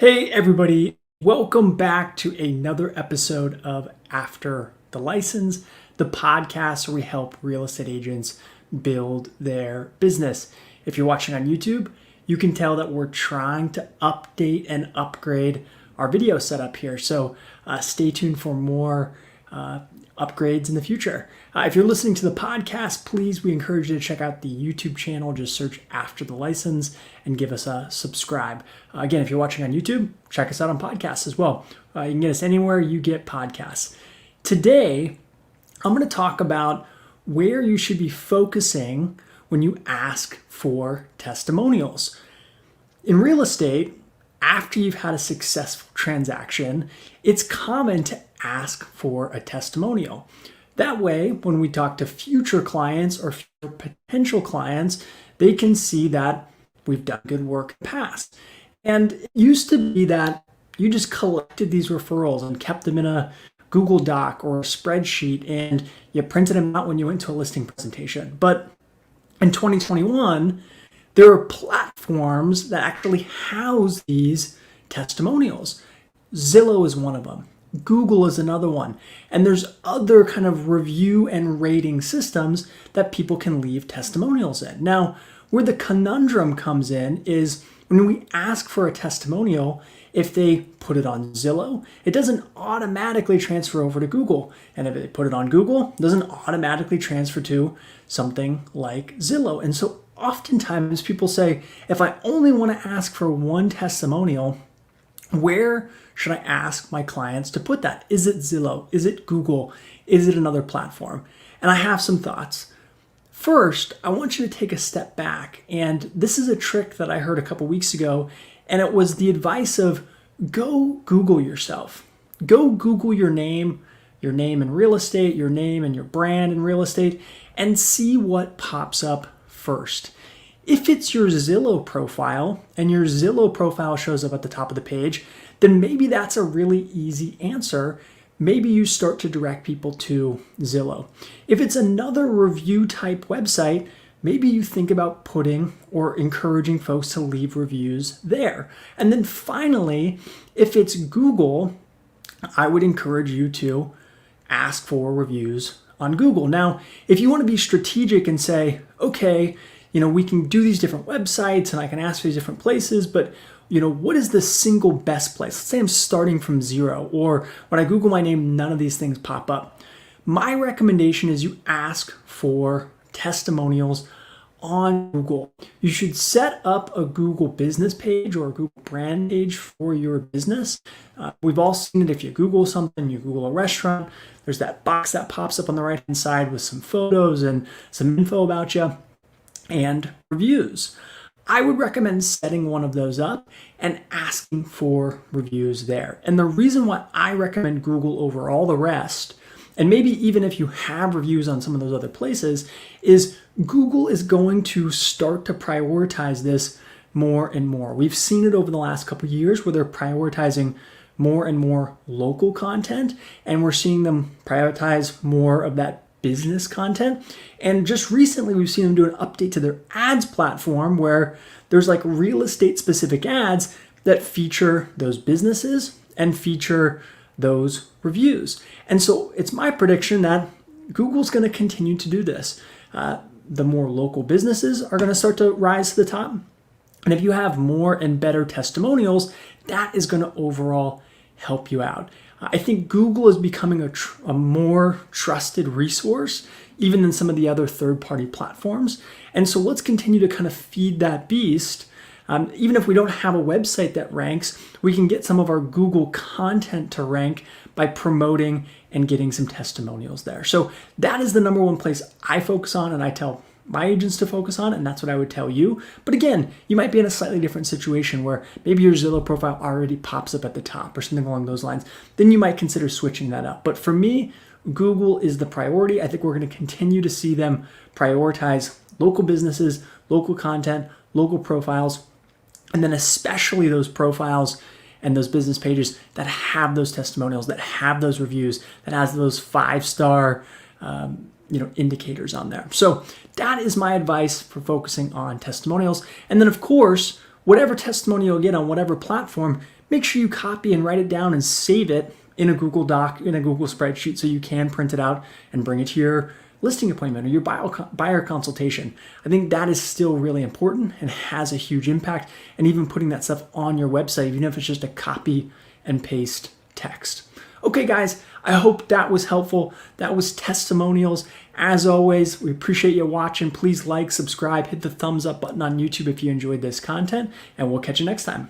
Hey everybody, welcome back to another episode of After the License, the podcast where we help real estate agents build their business. If you're watching on YouTube, you can tell that we're trying to update and upgrade our video setup here. So stay tuned for more upgrades in the future. If you're listening to the podcast, please, we encourage you to check out the YouTube channel. Just search After the License and give us a subscribe. Again, if you're watching on YouTube, check us out on podcasts as well. You can get us anywhere you get podcasts. Today, I'm going to talk about where you should be focusing when you ask for testimonials. In real estate, after you've had a successful transaction, it's common to ask for a testimonial. That way, when we talk to future clients or future potential clients, they can see that we've done good work in the past. And it used to be that you just collected these referrals and kept them in a Google Doc or a spreadsheet and you printed them out when you went to a listing presentation. But in 2021, there are platforms that actually house these testimonials. Zillow is one of them. Google is another one. And there's other kind of review and rating systems that people can leave testimonials in. Now, where the conundrum comes in is when we ask for a testimonial, if they put it on Zillow, it doesn't automatically transfer over to Google. And if they put it on Google, it doesn't automatically transfer to something like Zillow. And so oftentimes people say, if I only want to ask for one testimonial, where should I ask my clients to put that? Is it Zillow? Is it Google? Is it another platform? And I have some thoughts. First, I want you to take a step back. And this is a trick that I heard a couple weeks ago. And it was the advice of go Google yourself. Go Google your name in real estate, your name and your brand in real estate, and see what pops up first. If it's your Zillow profile and your Zillow profile shows up at the top of the page, then maybe that's a really easy answer. Maybe you start to direct people to Zillow. If it's another review type website, maybe you think about putting or encouraging folks to leave reviews there. And then finally, if it's Google, I would encourage you to ask for reviews on Google. Now, if you want to be strategic and say, okay, we can do these different websites and I can ask for these different places, but what is the single best place? Let's say I'm starting from zero, or when I Google my name, none of these things pop up. My recommendation is you ask for testimonials on Google. You should set up a Google business page or a Google brand page for your business. We've all seen it. If you Google something, you Google a restaurant, there's that box that pops up on the right-hand side with some photos and some info about you and reviews. I would recommend setting one of those up and asking for reviews there. And the reason why I recommend Google over all the rest, and maybe even if you have reviews on some of those other places, is Google is going to start to prioritize this more and more. We've seen it over the last couple of years where they're prioritizing more and more local content, and we're seeing them prioritize more of that business content. And just recently, we've seen them do an update to their ads platform where there's like real estate specific ads that feature those businesses and feature those reviews. And so it's my prediction that Google's going to continue to do this. The more local businesses are going to start to rise to the top. And if you have more and better testimonials, that is going to overall help you out. I think Google is becoming a more trusted resource, even than some of the other third-party platforms. And so let's continue to kind of feed that beast. Even if we don't have a website that ranks, we can get some of our Google content to rank by promoting and getting some testimonials there. So that is the number one place I focus on, and I tell my agents to focus on, and that's what I would tell you. But again, you might be in a slightly different situation where maybe your Zillow profile already pops up at the top or something along those lines. Then you might consider switching that up. But for me, Google is the priority. I think we're going to continue to see them prioritize local businesses, local content, local profiles, and then especially those profiles and those business pages that have those testimonials, that have those reviews, that has those 5-star indicators on there. So that is my advice for focusing on testimonials. And then of course, whatever testimonial you get on whatever platform, make sure you copy and write it down and save it in a Google Doc, in a Google spreadsheet, so you can print it out and bring it to your listing appointment or your buyer consultation. I think that is still really important and has a huge impact. And even putting that stuff on your website, even if it's just a copy and paste text. Okay, guys, I hope that was helpful. That was Testimonials. As always, we appreciate you watching. Please like, subscribe, hit the thumbs up button on YouTube if you enjoyed this content, and we'll catch you next time.